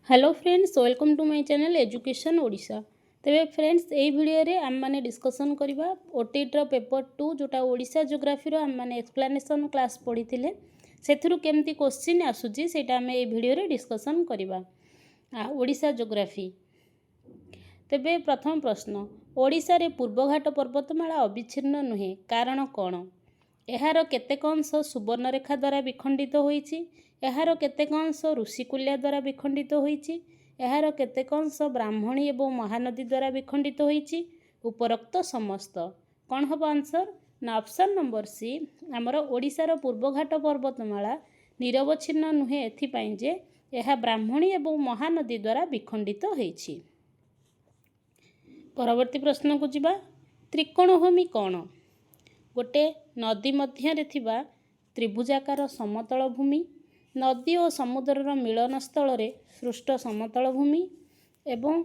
Hello friends, welcome to my channel education Odisha. तेरे friends यही video रे आम माने डिस्कशन करबा ओटीटी पेपर 2 जोटा ओडिशा जियोग्राफी रो आम माने एक्सप्लेनेशन क्लास पढ़ी थिले सेथिरु केमती क्वेश्चन आसुची सेटा हम ए वीडियो रे डिस्कशन करबा। ओडिशा जियोग्राफी तेबे प्रथम प्रश्न, ओडिशा रे पूर्वघाट पर्वतमाला अविच्छिन्न नुहे, कारण कौन? एहार केतेक अंश सुवर्णरेखा द्वारा विखंडित होईछि, एहार केतेक अंश ऋषिकुल्या द्वारा विखंडित होईछि, एहार केतेक अंश ब्राह्मणी एवं महानदी द्वारा विखंडित होईछि, उपरोक्त समस्त। कौन हम आंसर ना ऑप्शन नंबर सी, आमर ओडिशार पूर्वघाट पर्वतमाला निरवच्छिन्न नुहे एथिपाई जे एहा ब्राह्मणी एवं महानदी द्वारा विखंडित होईछि। परवर्ती प्रश्न को जिबा, त्रिकोणभूमि कौन? गोटे नदी मध्य थिबा त्रिभुजाकार समतल भूमि, नदी और समुद्रर मिलन स्थल रे सृष्ट समतल भूमि एवं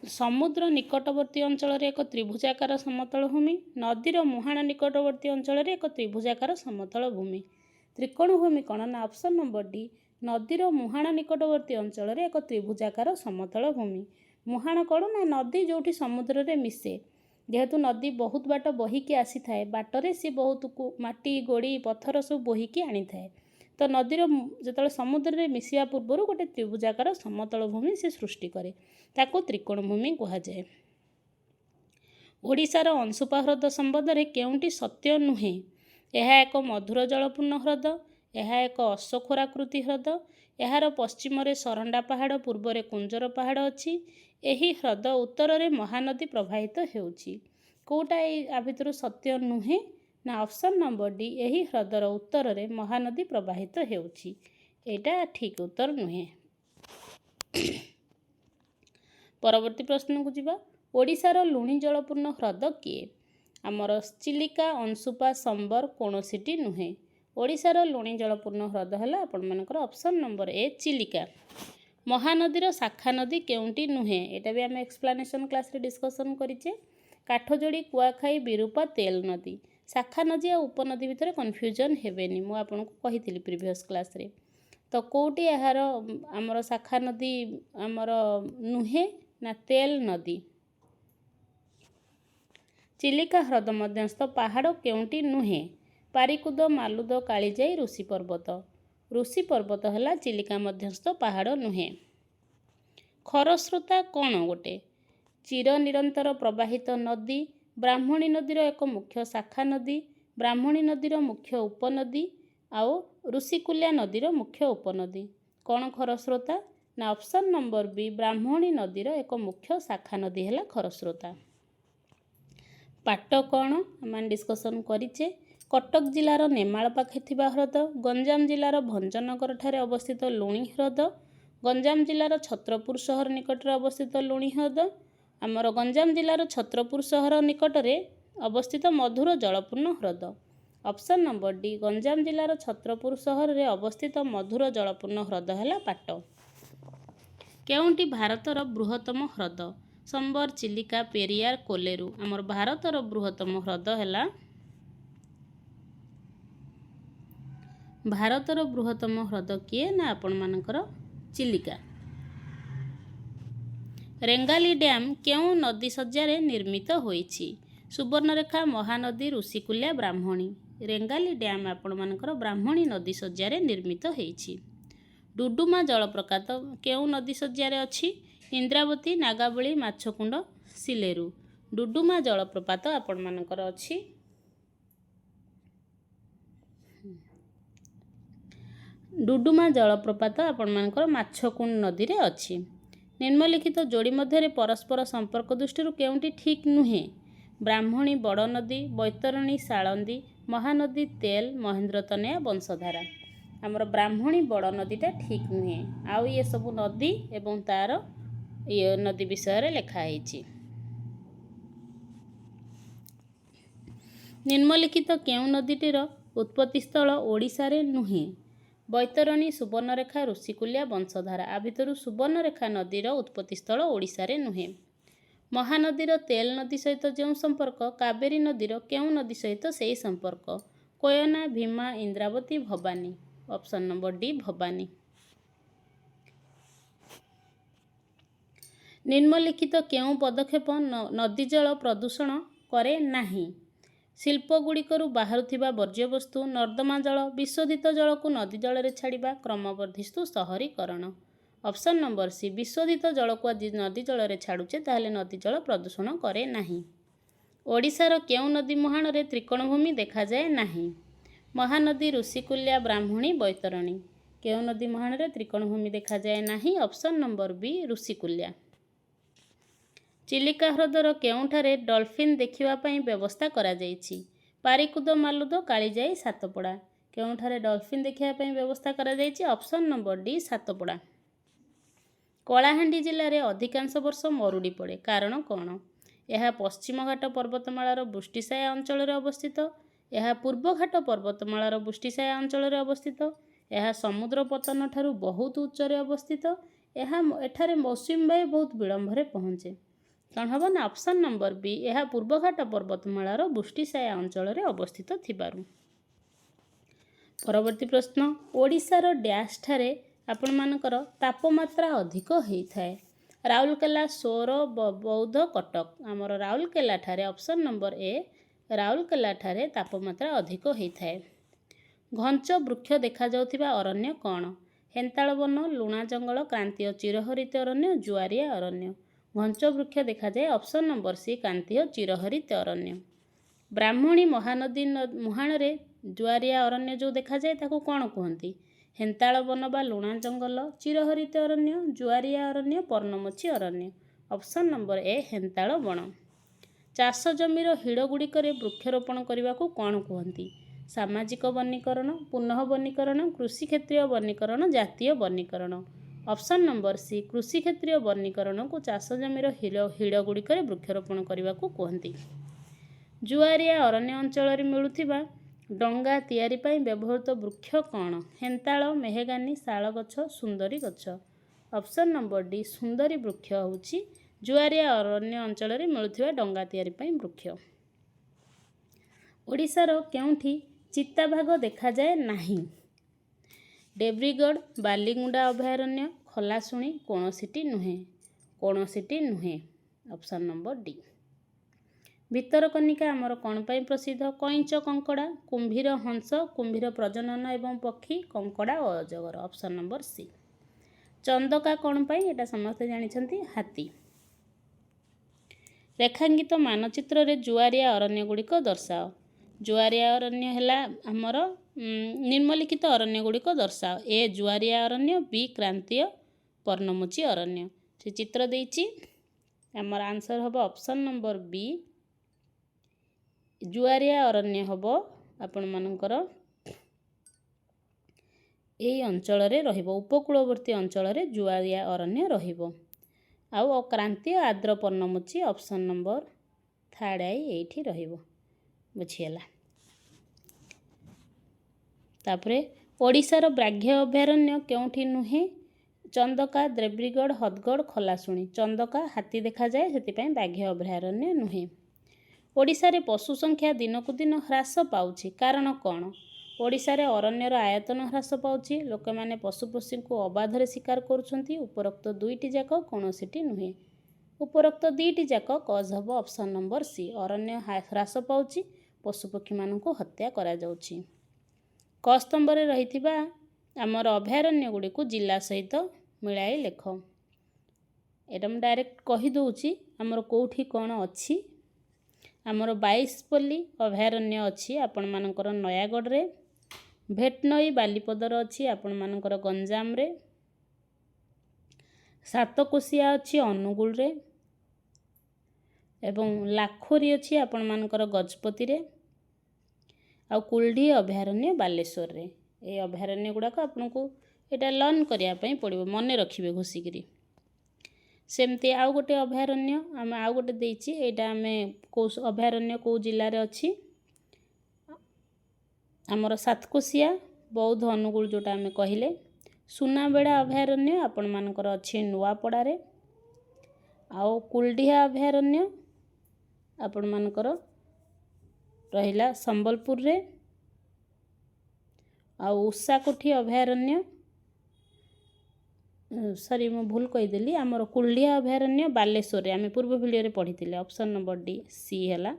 समुद्र निकटवर्ती अंचल एक त्रिभुजाकार समतल भूमि, नदीर मुहाण निकटवर्ती अंचल एक त्रिभुजाकार समतल भूमि। त्रिकोण भूमि कौन ना ऑप्शन नंबर डी, नदीर मुहाण निकटवर्ती अंचल एक त्रिभुजाकार समतल भूमि। मुहाण कौन ना नदी जोठी समुद्र रे मिसे, जेहेतु नदी बहुत बाट बहिकी आसी थाए, बाटरे सी बहुत माटी गोड़ी पत्थर सब बहिकी आनी थाए, तो नदीर जो समुद्र रे मिसिया पूर्वर गोटे त्रिभुजाकार समतल भूमि से सृष्टि करे, ताको त्रिकोण भूमि कहुए। ओडिशार अंशुपा ह्रद संबंध में केउंटी सत्य नुहे? यह एक मधुर जलपूर्ण ह्रद, यह एक अश्वखोराकृति ह्रद, यार पश्चिम रे सरंडा पहाड़, पूर्व रे कुंजर पहाड़ अच्छी, यही ह्रद उत्तर रे महानदी प्रवाहित हेउची। कोटा आ भितर सत्य नुहे ना ऑप्शन नंबर डी, यही ह्रदर उत्तर रे महानदी प्रवाहित हेउची। एटा ठीक उत्तर नुहे। परवर्ती प्रश्न को जिबा, ओडिशार लुणी जलपूर्ण ह्रद किए? आमर चिलिका, अंशुपा, संबर कोनोसीटी नुहे। ओडिशार लुणी जलपूर्ण ह्रद है आपण मानकर ऑप्शन नंबर ए चिलिका। महानदीर शाखा नदी केउंटी नुहे? एटा भी आम एक्सप्लेनेशन क्लास रे डिस्कशन करिचे। काठजोड़ी, कुआखाई, बिरूपा, तेल नदी। शाखा नदी और उपनदी भितर कन्फ्यूजन हेबेनी, मु आपन को कहितली प्रीवियस क्लास रे। तो कोटी यार आमर शाखा नदी आमर नुहे ना तेल नदी। चिलिका ह्रद मध्यस्थ पहाड़ केउंटी नुहे? पारिकुद, मालुद, कालीजाई, ऋषि पर्वत। ऋषि पर्वत है चिलिका मध्यस्थ पहाड़ नुहे। खरस्रोता कौन गोटे? चिर निरंतर प्रवाहित नदी, ब्राह्मणी नदीर एक मुख्य शाखा नदी, ब्राह्मणी नदीर मुख्य उपनदी आउ ऋषिकुल्या नदीर मुख्य उपनदी। कौन खरस्रोता ना ऑप्शन नंबर बी, ब्राह्मणी नदीर एक मुख्य शाखा नदी है खरस्रोता। पाट कौन आम डिस्कसन करिचे। कटक जिलार नेमाल पाखे थिबा ह्रद, गंजाम जिलार भंजनगर ठारे अवस्थित लुणी ह्रद, गंजाम जिलार छत्रपुर शहर निकट रे अवस्थित लुणी ह्रद, आमर गंजाम जिलार छत्रपुर शहर निकट रे अवस्थित मधुर जलपूर्ण ह्रद। ऑप्शन नंबर डी, गंजाम जिलार छत्रपुर शहर रे अवस्थित मधुर जलपूर्ण ह्रद है पाट। केउंटी भारतर बृहत्तम ह्रद? संबर, चिलिका, पेरियार, कोलेरू। आमर भारतर बृहत्तम ह्रद है भारतर बृहत्तम ह्रद किए ना आपण मानकर चिलिका। रेंगाली डैम केउ नदी सज्जारे निर्मित होईछि? सुवर्णरेखा, महानदी, ऋषिकुल्या, ब्राह्मणी। रेंगाली डैम आपण मानकर ब्राह्मणी नदी सज्जारे निर्मित होईछि। डुडुमा जलप्रपात केउ नदी सज्जारे अछि? इंद्रावती, नागावली, माछकुंड, सिलेरू। डुडुमा जलप्रपात आपण मानकर अछि डुडुमा जलप्रपात आपण मानकर माछकुंड नदी रे अछि। निम्नलिखित जोड़ी मध्य परस्पर संपर्क दृष्टि केउंटी ठीक नुहे? ब्राह्मणी बड़ नदी, बैतरणी, सालंदी, महानदी, तेल, महेंद्रतनया, वंशधारा। आमर ब्राह्मणी बड़ नदीटा ठीक नुहे, आउ ये सब नदी एवं तार ये नदी विषय लिखाई। निम्नलिखित केउ नदीटीर उत्पत्ति स्थल ओडिशा रे नुहे? बैतरणी, सुवर्णरेखा, ऋषिकुल्या, वंशधारा। आ भितर सुवर्णरेखा नदीर उत्पत्ति स्थल ओडिशा रे नुहे। महानदीर तेल नदी सहित जो संपर्क, कावेरी नदीर केउ नदी सहित से संपर्क? Koyna, Bhima, Indravati, Bhavani. Option number D, Bhavani. ନିମ୍ନଲିଖିତ କେଉଁ ପଦକ୍ଷେପ ନଦୀ ଜଳ ପ୍ରଦୂଷଣ କରେ ନାହିଁ? ଶିଳ୍ପଗୁଡ଼ିକରୁ ବାହାରୁଥିବା ବର୍ଜ୍ୟବସ୍ତୁ, ନର୍ଦ୍ଦମା ଜଳ, ବିଶୋଧିତ ଜଳକୁ ନଦୀ ଜଳରେ ଛାଡ଼ିବା, କ୍ରମବର୍ଦ୍ଧିଷ୍ଟୁ ସହରୀକରଣ। ଅପସନ୍ ନମ୍ବର ସି, ବିଶୋଧିତ ଜଳକୁ ଆଜି ନଦୀ ଜଳରେ ଛାଡ଼ୁଛେ ତାହେଲେ ନଦୀ ଜଳ ପ୍ରଦୂଷଣ କରେ ନାହିଁ। ଓଡ଼ିଶାର କେଉଁ ନଦୀ ମୁହାଣରେ ତ୍ରିକୋଣଭୂମି ଦେଖାଯାଏ ନାହିଁ? ମହାନଦୀ, ଋଷିକୁଲ୍ୟା, ବ୍ରାହ୍ମଣୀ, ବୈତରଣୀ। କେଉଁ ନଦୀ ମୁହାଣରେ ତ୍ରିକୋଣଭୂମି ଦେଖାଯାଏ ନାହିଁ? ଅପସନ୍ ନମ୍ବର ବି, ଋଷିକୁଲ୍ୟା। ଚିଲିକା ହ୍ରଦର କେଉଁଠାରେ ଡଲଫିନ୍ ଦେଖିବା ପାଇଁ ବ୍ୟବସ୍ଥା କରାଯାଇଛି? ପାରିକୁଦ, ମାଲୁଦ, କାଳିଜାଇ, ସାତପଡ଼ା। କେଉଁଠାରେ ଡଲଫିନ୍ ଦେଖିବା ପାଇଁ ବ୍ୟବସ୍ଥା କରାଯାଇଛି? Option number D, Satapada. Kalahandi ଜିଲ୍ଲାରେ ଅଧିକାଂଶ ବର୍ଷ ମରୁଡ଼ି ପଡ଼େ, କାରଣ କ'ଣ? ଏହା ପଶ୍ଚିମଘାଟ ପର୍ବତମାଳାର ବୃଷ୍ଟିଛାୟା ଅଞ୍ଚଳରେ ଅବସ୍ଥିତ। ଏହା ପୂର୍ବଘାଟ ପର୍ବତମାଳାର ବୃଷ୍ଟିଛାୟା ଅଞ୍ଚଳରେ ଅବସ୍ଥିତ। ଏହା ସମୁଦ୍ର ପତନ ଠାରୁ ବହୁତ ଉଚ୍ଚରେ ଅବସ୍ଥିତ। ଏଠାରେ ମୌସୁମୀ ବାୟୁ ବହୁତ ବିଳମ୍ବରେ ପହଞ୍ଚେ। କ'ଣ ହେବ ନା ଅପସନ୍ ନମ୍ବର ବି, ଏହା ପୂର୍ବଘାଟ ପର୍ବତମାଳାର ବୃଷ୍ଟିଛାୟା ଅଞ୍ଚଳରେ ଅବସ୍ଥିତ ଥିବାରୁ। ପରବର୍ତ୍ତୀ ପ୍ରଶ୍ନ, ଓଡ଼ିଶାର ଡ୍ୟାଶ୍ ଠାରେ ଆପଣମାନଙ୍କର ତାପମାତ୍ରା ଅଧିକ ହେଇଥାଏ? ରାଉରକେଲା, ସୋର, ବୌଦ୍ଧ, କଟକ। ଆମର ରାଉରକେଲା ଠାରେ ଅପସନ୍ ନମ୍ବର ଏ, ରାଉରକେଲା ଠାରେ ତାପମାତ୍ରା ଅଧିକ ହେଇଥାଏ। ଘଞ୍ଚ ବୃକ୍ଷ ଦେଖାଯାଉଥିବା ଅରଣ୍ୟ କ'ଣ? ହେନ୍ତାଳ ବନ, ଲୁଣା ଜଙ୍ଗଲ, କ୍ରାନ୍ତୀୟ ଚିରହରିତ ଅରଣ୍ୟ, ଜୁଆରିଆ ଅରଣ୍ୟ। ଘଞ୍ଚ ବୃକ୍ଷ ଦେଖାଯାଏ ଅପସନ୍ ନମ୍ବର ସି, କ୍ରାନ୍ତୀୟ ଚିରହରିତ ଅରଣ୍ୟ। ବ୍ରାହ୍ମଣୀ ମହାନଦୀ ମୁହାଣରେ ଜୁଆରିଆ ଅରଣ୍ୟ ଯେଉଁ ଦେଖାଯାଏ ତାକୁ କ'ଣ କୁହନ୍ତି? ହେନ୍ତାଳ ବନ ବା ଲୁଣା ଜଙ୍ଗଲ, ଚିରହରିତ ଅରଣ୍ୟ, ଜୁଆରିଆ ଅରଣ୍ୟ, ପର୍ଣ୍ଣମୋଚୀ ଅରଣ୍ୟ। ଅପସନ୍ ନମ୍ବର ଏ, ହେନ୍ତାଳ ବଣ। ଚାଷ ଜମିର ହିଡ଼ଗୁଡ଼ିକରେ ବୃକ୍ଷରୋପଣ କରିବାକୁ କ'ଣ କୁହନ୍ତି? ସାମାଜିକ ବନୀକରଣ, ପୁନଃ ବନୀକରଣ, କୃଷିକ୍ଷେତ୍ରୀୟ ବନୀକରଣ, ଜାତୀୟ ବନୀକରଣ। ଅପସନ୍ ନମ୍ବର ସି, କୃଷିକ୍ଷେତ୍ରୀୟ ବନୀକରଣକୁ ଚାଷ ଜମିର ହିଡ଼ଗୁଡ଼ିକରେ ବୃକ୍ଷରୋପଣ କରିବାକୁ କୁହନ୍ତି। ଜୁଆରିଆ ଅରଣ୍ୟ ଅଞ୍ଚଳରେ ମିଳୁଥିବା ଡଙ୍ଗା ତିଆରି ପାଇଁ ବ୍ୟବହୃତ ବୃକ୍ଷ କ'ଣ? ହେନ୍ତାଳ, ମେହେଗାନୀ, ଶାଳ ଗଛ, ସୁନ୍ଦରୀ ଗଛ। ଅପସନ୍ ନମ୍ବର ଡି, ସୁନ୍ଦରୀ ବୃକ୍ଷ ହେଉଛି ଜୁଆରିଆ ଅରଣ୍ୟ ଅଞ୍ଚଳରେ ମିଳୁଥିବା ଡଙ୍ଗା ତିଆରି ପାଇଁ ବୃକ୍ଷ। ଓଡ଼ିଶାର କେଉଁଠି ଚିତାବାଘ ଦେଖାଯାଏ ନାହିଁ? ଡେବ୍ରିଗଡ଼, ବାଲିଗୁଣ୍ଡା ଅଭୟାରଣ୍ୟ, ଖଲାଶୁଣୀ, କୌଣସିଟି ନୁହେଁ। କୌଣସିଟି ନୁହେଁ। Option number D. ଭିତରକନିକା ଆମର କ'ଣ ପାଇଁ ପ୍ରସିଦ୍ଧ? କଇଁଚ, କଙ୍କଡ଼ା, କୁମ୍ଭୀର, ହଂସ, କୁମ୍ଭୀର ପ୍ରଜନନ ଏବଂ ପକ୍ଷୀ, କଙ୍କଡ଼ା ଓ ଅଜଗର। Option number C. ଚନ୍ଦକା କ'ଣ ପାଇଁ? ଏଇଟା ସମସ୍ତେ ଜାଣିଛନ୍ତି, ହାତୀ। ରେଖାଙ୍କିତ ମାନଚିତ୍ରରେ ଜୁଆରିଆ ଅରଣ୍ୟ ଗୁଡ଼ିକ ଦର୍ଶାଅ। ଜୁଆରିଆ ଅରଣ୍ୟ ହେଲା ଆମର ନିମ୍ନଲିଖିତ ଅରଣ୍ୟ ଗୁଡ଼ିକ ଦର୍ଶାଅ। ଏ, ଜୁଆରିଆ ଅରଣ୍ୟ, ବି, କ୍ରାନ୍ତୀୟ ପର୍ଣ୍ଣମୋଚୀ ଅରଣ୍ୟ। ସେ ଚିତ୍ର ଦେଇଛି, ଆମର ଆନ୍ସର ହେବ ଅପସନ୍ ନମ୍ବର ବି, ଜୁଆରିଆ ଅରଣ୍ୟ ହେବ ଆପଣମାନଙ୍କର ଏହି ଅଞ୍ଚଳରେ ରହିବ, ଉପକୂଳବର୍ତ୍ତୀ ଅଞ୍ଚଳରେ ଜୁଆରିଆ ଅରଣ୍ୟ ରହିବ। ଆଉ କ୍ରାନ୍ତୀୟ ଆର୍ଦ୍ର ପର୍ଣ୍ଣମୋଚୀ ଅପସନ୍ ନମ୍ବର ଥାର୍ଡ଼ ଆଇ ଏଇଠି ରହିବ। ବୁଝିଗଲା। ତାପରେ ଓଡ଼ିଶାର ବ୍ରାଘ୍ୟ ଅଭୟାରଣ୍ୟ କେଉଁଠି ନୁହେଁ? ଚନ୍ଦକା, ଦେବ୍ରିଗଡ଼, ହଦଗଡ଼, ଖଲାଶୁଣୀ। ଚନ୍ଦକା ହାତୀ ଦେଖାଯାଏ, ସେଥିପାଇଁ ବ୍ରାଘ୍ୟ ଅଭୟାରଣ୍ୟ ନୁହେଁ। ଓଡ଼ିଶାରେ ପଶୁ ସଂଖ୍ୟା ଦିନକୁ ଦିନ ହ୍ରାସ ପାଉଛି, କାରଣ କ'ଣ? ଓଡ଼ିଶାରେ ଅରଣ୍ୟର ଆୟତନ ହ୍ରାସ ପାଉଛି, ଲୋକମାନେ ପଶୁପକ୍ଷୀଙ୍କୁ ଅବାଧରେ ଶିକାର କରୁଛନ୍ତି। ଉପରୋକ୍ତ ଦୁଇଟି ଯାକ କୌଣସିଟି ନୁହେଁ। ଉପରୋକ୍ତ ଦୁଇଟି ଯାକ କଜ୍ ହେବ ଅପସନ୍ ନମ୍ବର ସି, ଅରଣ୍ୟ ହ୍ରାସ ପାଉଛି, ପଶୁପକ୍ଷୀମାନଙ୍କୁ ହତ୍ୟା କରାଯାଉଛି। କ ସ୍ତମ୍ଭରେ ରହିଥିବା ଆମର ଅଭୟାରଣ୍ୟ ଗୁଡ଼ିକୁ ଜିଲ୍ଲା ସହିତ ମିଳାଇ ଲେଖ। ଏଇଟା ମୁଁ ଡାଇରେକ୍ଟ କହିଦେଉଛି ଆମର କେଉଁଠି କ'ଣ ଅଛି। ଆମର ବାଇଶପଲ୍ଲୀ ଅଭୟାରଣ୍ୟ ଅଛି ଆପଣମାନଙ୍କର ନୟାଗଡ଼ରେ। ଭେଟନଈ ବାଲିପଦର ଅଛି ଆପଣମାନଙ୍କର ଗଞ୍ଜାମରେ। ସାତକୋଶିଆ ଅଛି ଅନୁଗୁଳରେ ଏବଂ ଲାଖୋରୀ ଅଛି ଆପଣମାନଙ୍କର ଗଜପତିରେ। ଆଉ କୁଲଢି ଅଭୟାରଣ୍ୟ ବାଲେଶ୍ୱରରେ। এই ଅଭୟାରଣ୍ୟ ଗୁଡ଼ାକ ଆପଣଙ୍କୁ ଏଇଟା ଲର୍ନ କରିବା ପାଇଁ ପଡ଼ିବ, ମନେ ରଖିବେ ଘୋଷିକିରି। ସେମିତି ଆଉ ଗୋଟେ ଅଭୟାରଣ୍ୟ ଆମେ ଆଉ ଗୋଟେ ଦେଇଛି, ଏଇଟା ଆମେ କେଉଁ ଅଭୟାରଣ୍ୟ କେଉଁ ଜିଲ୍ଲାରେ ଅଛି? ଆମର ସାତକୋଶିଆ, ବୌଦ୍ଧ, ଅନୁଗୁଳ ଯେଉଁଟା ଆମେ କହିଲେ। ସୁନାବେଡ଼ା ଅଭୟାରଣ୍ୟ ଆପଣମାନଙ୍କର ଅଛି ନୂଆପଡ଼ାରେ। ଆଉ କୁଲଢିଆ ଅଭୟାରଣ୍ୟ ଆପଣମାନଙ୍କର ରହିଲା ସମ୍ବଲପୁରରେ। ଆଉ ଉଷାକୋଠି ଅଭୟାରଣ୍ୟ सॉरी मु भूल कहीदेली आमर कुलडिया अभयारण्य बालेश्वर आम पूर्व भिडियो पढ़ी ऑप्शन नंबर डी सी है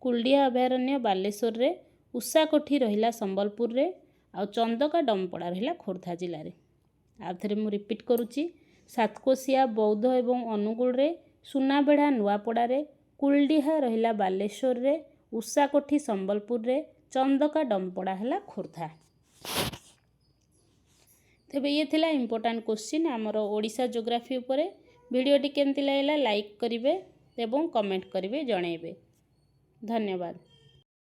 कुलडिया अभयारण्य बालेश्वर रे उषाकोठी रहिला संबलपुर रे आ चंदका डमपड़ा रहिला खोर्धा जिले में आ थे मु रिपीट करुच्ची सातकोशिया बौद्ध एवं अनुगुल रे सुनाबेढ़ा नुआपड़ा रे कुलडिहा रहिला बालेश्वर रे उषाकोठी संबलपुर रे चंदका डमपड़ा है खोर्धा। तेबे ये थिला इम्पोर्टान्ट क्वेश्चन आमर ओडिशा जियोग्राफी उपरे वीडियोटी केमती लागला लाइक करिवे एवं कमेंट करिवे जणैबे। धन्यवाद।